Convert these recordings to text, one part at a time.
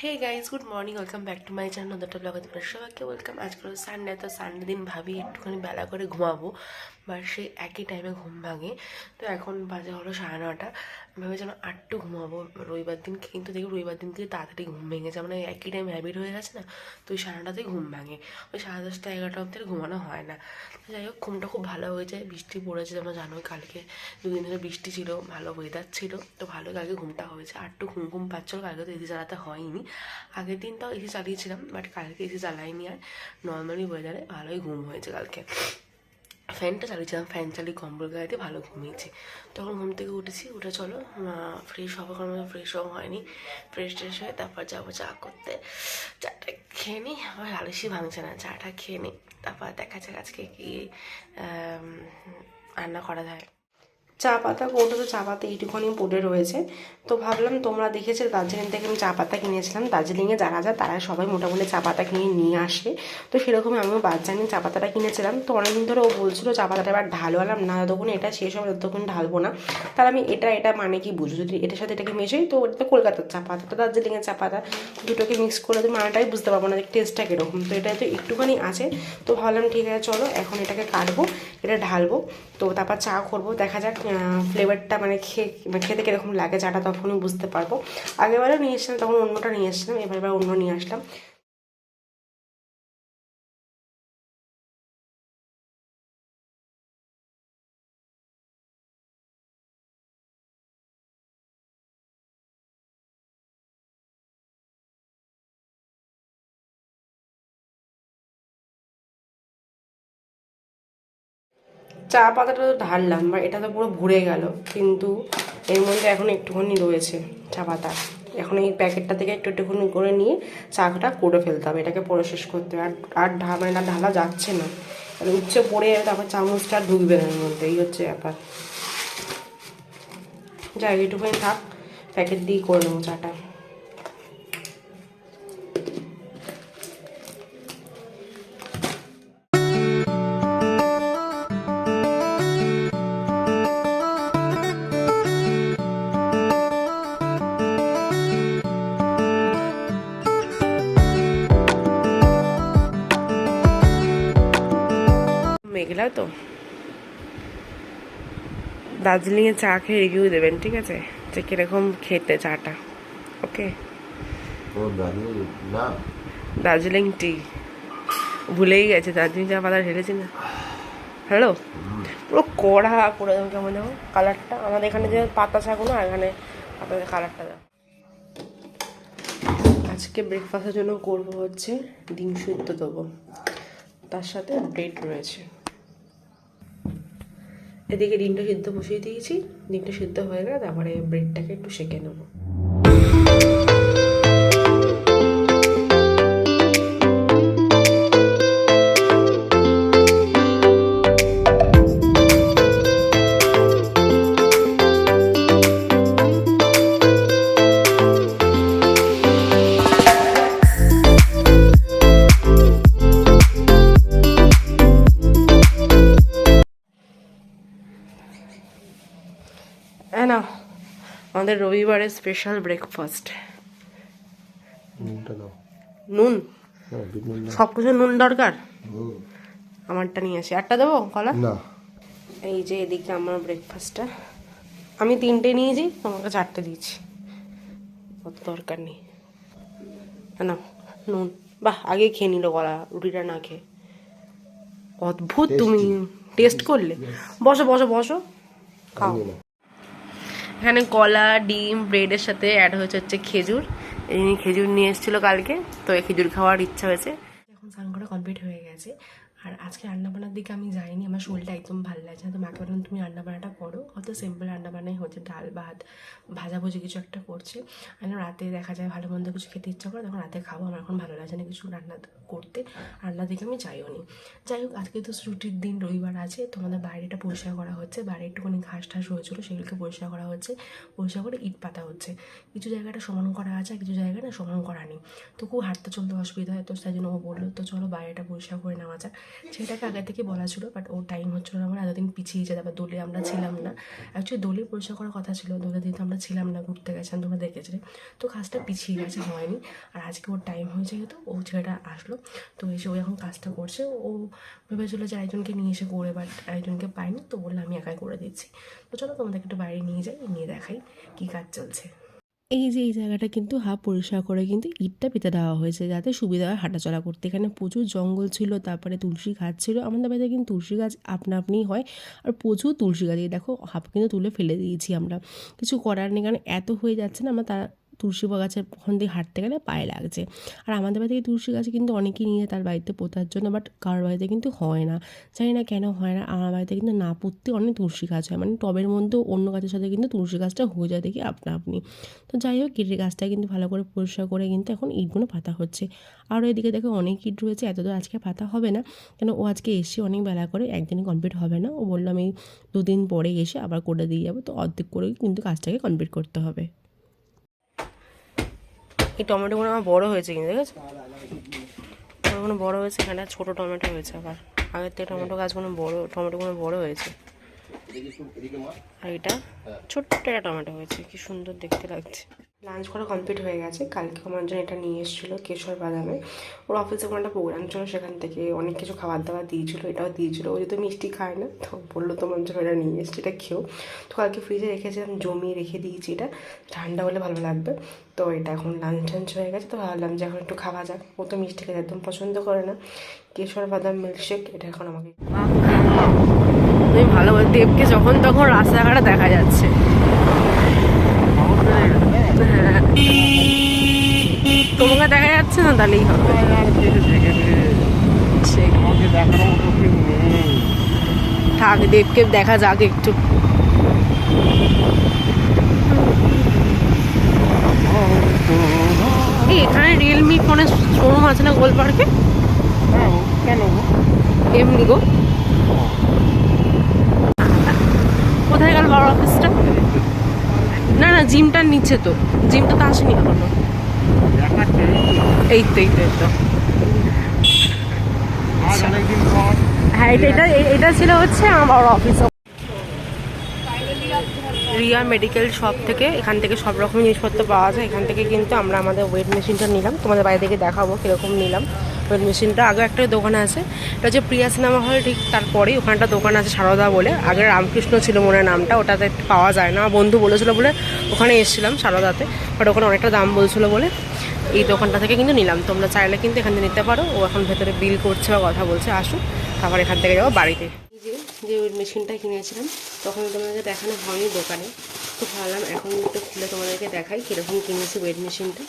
Hey guys, good morning, welcome back to my channel নতুন ব্লগে তোমাদের সবাইকে ওয়েলকাম। আজকে সানডে, তো সানডে দিন ভাবি একটুখানি বেলা করে ঘুমাবো, বাট সেই একই টাইমে ঘুম ভাঙে। তো এখন বাজে হলো 9:30। ভেবে যেন আটটু ঘুমাবো রবিবার দিন, কিন্তু দেখি রবিবার দিন থেকে তাড়াতাড়ি ঘুম ভেঙে যায়, মানে একই টাইম হ্যাবিট হয়ে গেছে না। তো ওই 9:30তেই ঘুম ভাঙে, ওই 10:30 11টা অবধি ঘুমানো হয় না। তো যাই হোক, ঘুমটা খুব ভালো হয়ে যায়। বৃষ্টি পড়েছে, তোমরা জানোই, কালকে 2 দিন ধরে বৃষ্টি ছিল, ভালো ওয়েদার ছিল, তো ভালো কালকে ঘুমটা হয়েছে। আটটু ঘুম ঘুম পাচ্ছিল, কালকে তো এসি চালাতে হয়নি। আগের দিন তাও এসি চালিয়েছিলাম, বাট কালকে এসি চালাইনি, আর নর্মালি ওয়েদারে ভালোই ঘুম হয়েছে কালকে। ফ্যানটা চালিয়েছিলাম, ফ্যান চালিয়ে কম্বল গায়ে দিয়ে ভালো ঘুমিয়েছি। তখন ঘুম থেকে উঠেছি, উঠে চলো ফ্রেশ হবো, কারণ ফ্রেশ হওয়া হয়নি। ফ্রেশ ট্রেশ হয়ে তারপর যাবো চা করতে। চাটা খেয়ে নিই, আমার আলসি ভাঙছে না, চাটা খেয়ে নিই, তারপর দেখা যাক আজকে কি রান্না করা যায়। চা পাতা কৌটোতে চা পাতা এইটুখানি পড়ে রয়েছে। তো ভাবলাম, তোমরা দেখেছো দার্জিলিং থেকে আমি চা পাতা কিনেছিলাম। দার্জিলিংয়ে যারা যায় তারা সবাই মোটামুটি চা পাতা কিনে নিয়ে আসে, তো সেরকমই আমিও বাচ্চানি চা পাতাটা কিনেছিলাম। তো অনেকদিন ধরে ও বলছিল চা পাতাটা এবার ঢালো, আলাম না, যতক্ষণ এটা শেষ হবে ততক্ষণ ঢালবো না। তাহলে আমি এটা মানে কি বুঝো, যদি এটার সাথে এটাকে মেশাই তো ওটা কলকাতার চা পাতা, তো দার্জিলিংয়ের চা পাতা, দুটোকে মিক্স করে তো মানাটাই বুঝতে পারবো না টেস্টটা কীরকম। তো এটা তো একটুখানি আছে, তো ভাবলাম ঠিক আছে চলো এখন এটাকে কাটবো, এটা ঢালবো, তো তারপর চা করবো। দেখা যাক ফ্লেভারটা মানে খেতে কীরকম লাগে চাটা, তখনই বুঝতে পারবো। আগেরবারও নিয়ে এসেছিলাম, তখন অন্যটা নিয়ে এসেছিলাম, এবার অন্য নিয়ে আসলাম। চা পাতাটা তো ঢাললাম, বা এটা তো পুরো ভরে গেল, কিন্তু এর মধ্যে এখন একটুখানি রয়েছে চা পাতা। এখন এই প্যাকেটটা থেকে একটু একটুখানি করে নিয়ে চাটা করে ফেলতে হবে, এটাকে পরে শেষ করতে হবে। আর মানে না, ঢালা যাচ্ছে না, মানে উচ্ছে পড়ে তারপর চামচটা ঢুকবে না এর মধ্যে, এই হচ্ছে ব্যাপার। যাই একটুখানি থাক, প্যাকেট দিয়ে করে নেবো চাটা। মেঘলা তো, দার্জিলিংয়ে চা খেয়ে রিভিউ দেবেন, ঠিক আছে, যে কিরকম খেতে চাটা। ওকে, দার্জিলিং টি ভুলেই গেছে, দার্জিলিং চা পাতা ঢেলেছি না। হ্যালো, পুরো কড়া করে দেবো, কেমন দেখো কালারটা, আমাদের এখানে যে পাতা চাগুলো, এখানে আপনাদের কালারটা দাও। আজকে ব্রেকফাস্টের জন্য করবো হচ্ছে ডিম সিদ্ধ দেবো, তার সাথে ব্রেড রয়েছে। এদিকে ডিমটা সিদ্ধ বসিয়ে দিয়েছি, ডিমটা সিদ্ধ হয়ে গেলে তারপরে ব্রেডটাকে একটু সেঁকে নেবো। না, আমাদের রবিবারের স্পেশাল ব্রেকফাস্ট। নুন, সব কিছু নুন দরকার। আমারটা নিয়ে আসি, একটা দেবো কলা না। এই যে এদিকে আমার ব্রেকফাস্টটা, আমি 3টে নিয়েছি, তোমাকে 4টে দিয়েছি, অত দরকার নেই। না নুন, বাহ, আগে খেয়ে নিল কলা, রুটিটা না খেয়ে। অদ্ভুত, তুমি টেস্ট করলে? বসো বসো বসো, খাও। এখানে কলা, ডিম, ব্রেডের সাথে অ্যাড হচ্ছে খেজুর। এই খেজুর নিয়ে এসেছিলো কালকে, তো এই খেজুর খাওয়ার ইচ্ছা হয়েছে। এখন স্নান করা কমপ্লিট হয়ে গেছে, আর আজকে রান্নাবান্নার দিকে আমি যাইনি, আমার শরীরটা একদম ভালো লাগছে না। তো মাকে বললাম তুমি রান্নাবান্নাটা করো, কত সিম্পল রান্নাবান্নাই হচ্ছে, ডাল ভাত ভাজাভুজি কিছু একটা করছে। আর রাতে দেখা যায় ভালো মন্দ কিছু খেতে ইচ্ছা করে, তখন রাতে খাবো। আমার এখন ভালো লাগছে না কিছু রান্না করতে, রান্নার দিকে আমি যাইও নি। যাই হোক, আজকে তো ছুটির দিন, রবিবার আছে, তোমাদের বাইরেটা পরিষ্কার করা হচ্ছে, বাইরে একটুখানি ঘাস টাস হয়েছিল, সেগুলোকে পরিষ্কার করা হচ্ছে। পরিষ্কার করে ইট পাতা হচ্ছে, কিছু জায়গাটা সমান করা আছে, কিছু জায়গাটা সমান করা নেই, তো খুব হাঁটতে চলতে অসুবিধা হয়। তো তাই জন্য ও বললো তো চলো বাইরেটা পরিষ্কার করে নেওয়া যাক। সেটাকে আগে থেকে বলা ছিল, বাট ওর টাইম হচ্ছিল না, আমরা এতদিন পিছিয়ে যেতে, আবার দোলে আমরা ছিলাম না। অ্যাকচুয়ালি দোলে পরিষ্কার করার কথা ছিল, দোলে দিতে আমরা ছিলাম না, ঘুরতে গেছিলাম, তোমরা দেখেছিলে, তো কাজটা পিছিয়ে গেছে, হয়নি। আর আজকে ওর টাইম হয়েছে, তো ও ছেলেটা আসলো, তো এসে ও এখন কাজটা করছে। ও ভেবেছিলো যে একজনকে নিয়ে এসে করে, বাট একজনকে পাইনি, তো বললে আমি একাই করে দিচ্ছি। তো চলো তোমাদেরকে একটু বাইরে নিয়ে যাই, নিয়ে দেখাই কী কাজ চলছে। এই যে এই জায়গাটা কিন্তু হাফ পরিষ্কার করে কিন্তু ইটটা পেতে দেওয়া হয়েছে, যাতে সুবিধা হয় হাঁটাচলা করতে। এখানে প্রচুর জঙ্গল ছিল, তারপরে তুলসী গাছ ছিল, আমাদের বাড়িতে কিন্তু তুলসী গাছ আপনা আপনিই হয়, আর প্রচুর তুলসী গাছ। এই দেখো হাফ কিন্তু তুলে ফেলে দিয়েছি আমরা, কিছু করার নেই, কারণ এত হয়ে যাচ্ছে না, আমরা তার তুলসী গাছের ওখান দিয়ে হাঁটতে গেলে পায়ে লাগছে। আর আমাদের বাড়ি থেকে তুলসী গাছ কিন্তু অনেকেই নিয়ে তার বাড়িতে পোতার জন্য, বাট কারোর বাড়িতে কিন্তু হয় না, জানি না কেন হয় না। আমার বাড়িতে কিন্তু না পুঁততে অনেক তুলসী গাছ হয়, মানে টবের মধ্যেও অন্য গাছের সাথে কিন্তু তুলসী গাছটা হয়ে যায় দেখি আপনা আপনি। তো যাই হোক, ইটের গাছটা কিন্তু ভালো করে পরিষ্কার করে কিন্তু এখন ইটগুলো পাতা হচ্ছে। আরও এদিকে দেখো অনেক ইট রয়েছে, এত তো আজকে পাতা হবে না, কেন ও আজকে এসে অনেক বেলা করে, একদিনই কমপ্লিট হবে না। ও বললো আমি 2 দিন পরে এসে আবার করে দিয়ে যাবো, তো অর্ধেক করেই কিন্তু কাজটাকে কমপ্লিট করতে হবে। এই টমেটোগুলো আমার বড় হয়েছে কিন্তু, দেখেছো টমেটোগুলো বড় হয়েছে, এখানে ছোটো টমেটো হয়েছে, আবার আগের থেকে টমেটো গাছগুলো টমেটোগুলো বড় হয়েছে। আর এটা ছোট্ট একটা টমেটো হয়েছে, কি সুন্দর দেখতে লাগছে। লাঞ্চ করা কমপ্লিট হয়ে গেছে। কালকে আমার জন্য এটা নিয়ে এসেছিলো কেশর বাদামে, ওর অফিসে কোনো একটা প্রোগ্রাম ছিল, সেখান থেকে অনেক কিছু খাবার দাবার দিয়েছিলো, এটাও দিয়েছিলো। ও যেহেতু মিষ্টি খায় না, তো বললো তোমার জন্য এটা নিয়ে এসেছি, এটা খেও। তো কালকে ফ্রিজে রেখেছিলাম, জমিয়ে রেখে দিয়েছি, এটা ঠান্ডা হলে ভালো লাগবে। তো এটা এখন লাঞ্চ হয়ে গেছে, তো ভাবলাম যে এখন একটু খাওয়া যাক। ও তো মিষ্টি খেতে একদম পছন্দ করে না। কেশর বাদাম মিল্কশেক, এটা এখন আমাকে তুমি ভালো বল। দেবকে যখন তখন রাস্তাঘাটে দেখা যাচ্ছে। তোমাকে দেখা যাচ্ছে না, তাহলেই হবে। থাক, দেবকে দেখা যাক একটু। এখানে রিয়েলমি ফোনের শোরুম আছে না গোল পার্কে? এমনি গো, কোথায় গেল বড় অফিসটা? না না, জিমটার নিচে তো, জিমটা তো আসেনি এখনো। এই তো হ্যাঁ, এটা ছিল হচ্ছে আমার বড় অফিস। রিয়া মেডিকেল শপ থেকে, এখান থেকে সব রকম জিনিসপত্র পাওয়া যায়। এখান থেকে কিন্তু আমরা আমাদের ওয়েট মেশিনটা নিলাম, তোমাদের বাইরে থেকে দেখাবো কীরকম নিলাম ওয়েট মেশিনটা। আগে একটা দোকান আছে, এটা হচ্ছে প্রিয়া সিনেমা হল, ঠিক তারপরেই ওখানটা দোকান আছে সারদা বলে, আগে রামকৃষ্ণ ছিল মনে হয় নামটা, ওটাতে পাওয়া যায় না। আমার বন্ধু বলেছিলো বলে ওখানে এসেছিলাম সারদাতে, বাট ওখানে অনেকটা দাম বলছিলো বলে এই দোকানটা থেকে কিন্তু নিলাম। তোমরা চাইলে কিন্তু এখান থেকে নিতে পারো। ও এখন ভেতরে বিল করছে বা কথা বলছে, আসুক, তারপর এখান থেকে যাবো বাড়িতে। যে ওয়েট মেশিনটা কিনেছিলাম তখন তোমাদেরকে দেখানো হয়নি দোকানে, তো ভাবলাম এখন একটু খুলে তোমাদেরকে দেখাই কীরকম কিনেছি ওয়েট মেশিনটা।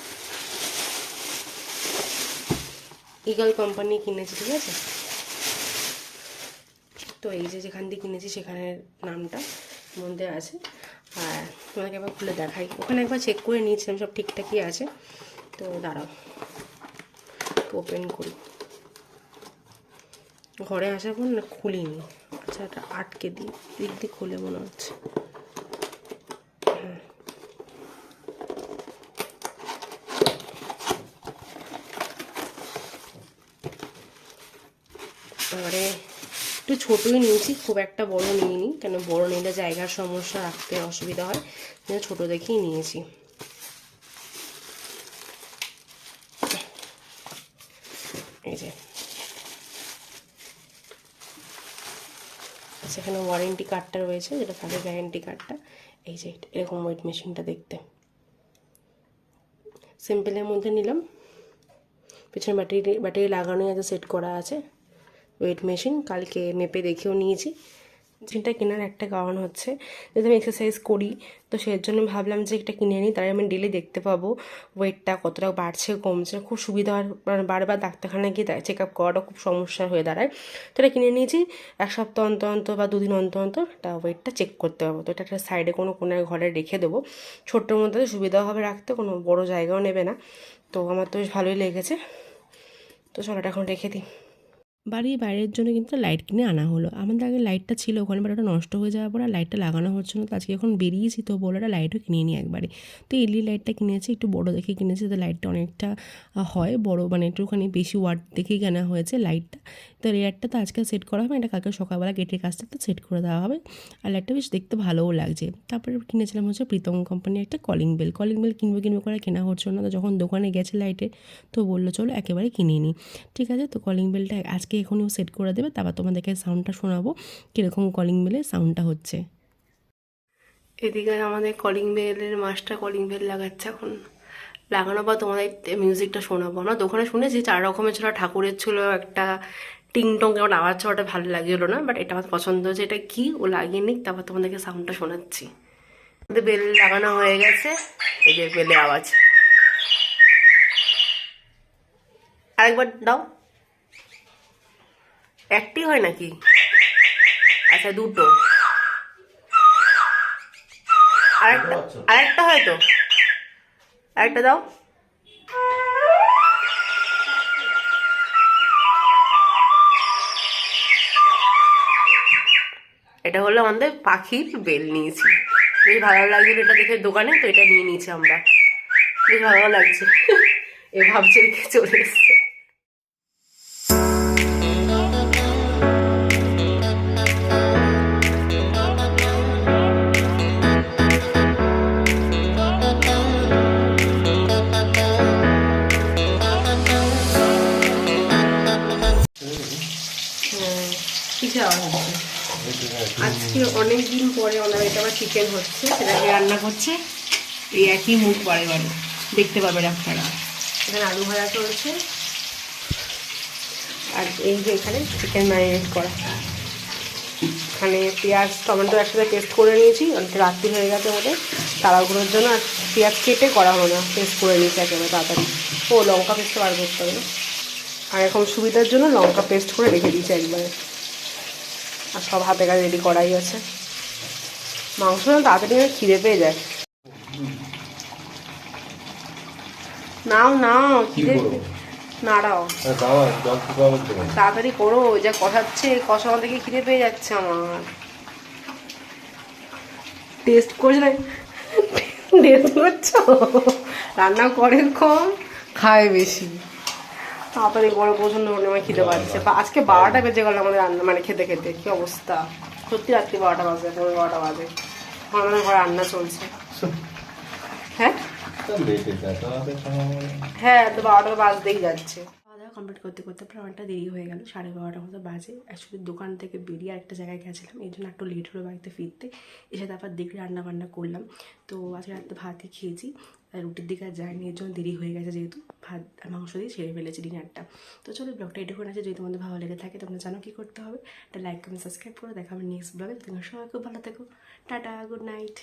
ইগল কোম্পানি কিনেছি, ঠিক আছে। তো এই যে যেখান দিয়ে কিনেছি সেখানের নামটা মধ্যে আছে, আর তোমাদেরকে একবার খুলে দেখাই। ওখানে একবার চেক করে নিয়েছিলাম, সব ঠিকঠাকই আছে। তো দাঁড়াও, ওপেন করি। ঘরে আসার পর না খুলিনি, আচ্ছা এটা আটকে দিই, দিক দিয়ে খুলে মনে হচ্ছে। এবারে একটু ছোটোই নিয়েছি, খুব একটা বড় নিইনি, কেন বড় নিলে জায়গার সমস্যা, রাখতে অসুবিধা হয়, ছোটো দেখেই নিয়েছি। এই যে সেখানে ওয়ারেন্টি কার্ডটা রয়েছে, যেটা থাকে গ্যারেন্টি কার্ডটা। এই যে এরকম ওয়েট মেশিনটা দেখতে সিম্পলের মধ্যে নিলাম, পেছনে ব্যাটারি লাগানোই আছে, সেট করা আছে ওয়েট মেশিন। কালকে মেপে দেখেও নিয়েছি। যেটা কেনার একটা কারণ হচ্ছে যদি আমি এক্সারসাইজ করি, তো সেই জন্য ভাবলাম যে এটা কিনে নিই, তাই আমি ডেলি দেখতে পাবো ওয়েটটা কতটা বাড়ছে কমছে। খুব সুবিধা হয়, বারবার ডাক্তারখানায় গিয়ে চেক আপ করাটা খুব সমস্যা হয়ে দাঁড়ায়। তো এটা কিনে নিয়েছি, 1 সপ্তাহ অন্তর অন্তর বা 2 দিন অন্তর অন্তর এটা ওয়েটটা চেক করতে পারবো। তো এটা একটা সাইডে কোনো ঘরে রেখে দেবো, ছোট্টোর মধ্যে সুবিধা হবে রাখতে, কোনো বড় জায়গাও নেবে না। তো আমার তো বেশ ভালোই লেগেছে। তো চলো এটা এখন রেখে দিই। বাড়ির বাইরের জন্য কিন্তু লাইট কিনে আনা হলো। আমাদের আগে লাইটটা ছিল ওখানে, বাট ওটা নষ্ট হয়ে যাওয়ার পর আর লাইটটা লাগানো হচ্ছে না। তো আজকে যখন বেরিয়েছি তো বলে একটা লাইটও কিনে নিই একবারে। তো এলইডি লাইটটা কিনেছি, একটু বড় দেখে কিনেছি, তো লাইটটা অনেকটা হয় বড়, মানে একটুখানি বেশি ওয়াট দেখেই কেনা হয়েছে লাইটটা। তো লেয়ারটা তো আজকে সেট করা হবে, এটা কালকে সকালবেলা গেটের কাছটা তো সেট করে দেওয়া হবে। আর লাইটটা বেশ দেখতে ভালোও লাগছে। তারপরে কিনেছিলাম হচ্ছে প্রীতম কোম্পানির একটা কলিং বেল। কলিং বেল কিনবো করে কেনা হচ্ছে না। তো যখন দোকানে গেছে লাইটে তো বললো চলো একেবারে কিনে নিই। ঠিক আছে, তো কলিং বেলটা আজকে এখনই সেট করে দেবে, তারপর তোমাদেরকে সাউন্ডটা শোনাবো কীরকম কলিং বেলের সাউন্ডটা হচ্ছে। এদিকে আমাদের কলিং বেলের মাস্টার কলিং বেল লাগাচ্ছে এখন। লাগানো বা তোমাদের মিউজিকটা শোনাবো। আমরা দোকানে শুনেছি 4 রকমের ছিল, ঠাকুরের ছিল একটা, টিং টং কেমন আওয়াজ ছিল, ওটা ভালো লাগছিলো না, বাট এটা আমার পছন্দ হয়েছে। এটা কি ও লাগিয়ে নিক, তারপর তোমাদেরকে সাউন্ডটা শোনাচ্ছি। আমাদের বেল লাগানো হয়ে গেছে, এই যে বেলের আওয়াজ। আরেকবার দাও। একটি হয় নাকি? আচ্ছা, দুটো। আরেকটা আরেকটা হয়তো, আরেকটা দাও। এটা হলো আমাদের পাখির বেল, নিয়েছি। বেশ ভালো লাগছিল এটা দেখে দোকানে, তো এটা নিয়ে নিয়েছি আমরা। বেশ ভালো লাগছে। এ ভাবছে রেখে চলে এসছে। আজকে অনেকদিন পরে ওনার এটা আবার চিকেন হচ্ছে, সেটাকে রান্না করছে। এই একই মুখ বারে বারে দেখতে পাবেন আপনারা। এখানে আলু ভাজা চলছে, আর এই যে এখানে চিকেন ম্যারিনেট করা। এখানে পেঁয়াজ টমেটো একসাথে পেস্ট করে নিয়েছি, অনেকটা রাত্রি হয়ে গেছে ওদের তাড়াহুড়োর জন্য। আর পেঁয়াজ কেটে করা হলো না, পেস্ট করে নিয়েছি একেবারে তাড়াতাড়ি। ও লঙ্কা পেস্ট বার করতে হবে না, আর এখন সুবিধার জন্য লঙ্কা পেস্ট করে রেখে দিয়েছি একবারে। আর সব হাতে কাছে রেডি করাই আছে। মাংস না তাড়াতাড়ি খিদে পেয়ে যায়। নাও নাও, খিদে নাড়াও, তাড়াতাড়ি করো। যা কষাচ্ছে, কষানো থেকে খিদে পেয়ে যাচ্ছে আমার। টেস্ট করছে না, টেস্ট করছো? রান্না করে কম, খায় বেশি। তাড়াতাড়ি বড় প্রচন্ড আমার খিদে পাচ্ছে। আজকে 12টা বেজে গেল আমাদের রান্না, মানে খেতে খেতে কি অবস্থা। সত্যি রাত্রি 12টা বাজে, 12টা বাজে আমাদের ঘরে রান্না চলছে। হ্যাঁ হ্যাঁ, তো 12টা বাজতেই যাচ্ছে। খাওয়া দাওয়া কমপ্লিট করতে করতে প্রায় অনেকটা দেরি হয়ে গেল, 12:30 মতো বাজে। অ্যাকচুয়ালি দোকান থেকে বেরিয়ে আরেকটা জায়গায় গেছিলাম, এই জন্য একটু লেট হলো বাড়িতে ফিরতে। এসে তারপর দেখি রান্না বান্না করলাম। তো আজকে রাত্রে ভাতই খেয়েছি, রুটির দিকে আর যায়নি, এর জন্য দেরি হয়ে গেছে, যেহেতু ভাত আর মাংস দিয়ে ছেড়ে ফেলেছি ডিনারটা। তো চলো ব্লগটা এটুকুন আছে। যদি তোমাদের ভালো লেগে থাকে তোমরা জানো কী করতে হবে, একটা লাইক কমেন্ট সাবস্ক্রাইব করে দেখা হবে নেক্সট ব্লগে। তোমরা সবাই খুব ভালো থেকো, টাটা, গুড নাইট।